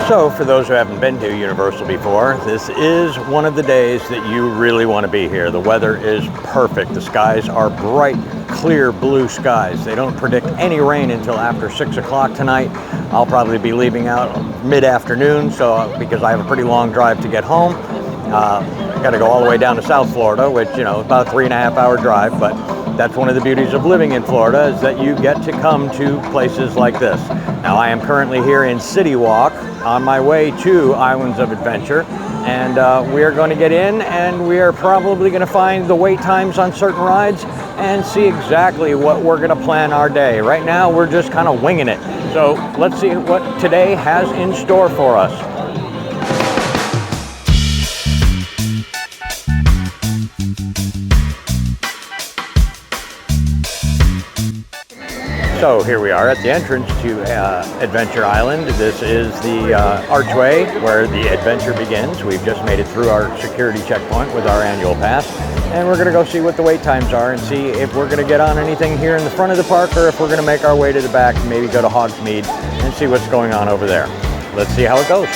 So for those who haven't been to Universal before, this is one of the days that you really want to be here. The weather is perfect. The skies are bright, clear blue skies. They don't predict any rain until after 6 o'clock tonight. I'll probably be leaving out mid-afternoon, because I have a pretty long drive to get home. Got to go all the way down to South Florida, which, about a 3.5-hour drive, but that's one of the beauties of living in Florida, is that you get to come to places like this. Now, I am currently here in City Walk on my way to Islands of Adventure, and we are going to get in, and we are probably going to find the wait times on certain rides and see exactly what we're going to plan our day. Right now, we're just kind of winging it. So let's see what today has in store for us. So here we are at the entrance to Adventure Island. This is the archway where the adventure begins. We've just made it through our security checkpoint with our annual pass, and we're going to go see what the wait times are and see if we're going to get on anything here in the front of the park, or if we're going to make our way to the back and maybe go to Hogsmeade and see what's going on over there. Let's see how it goes.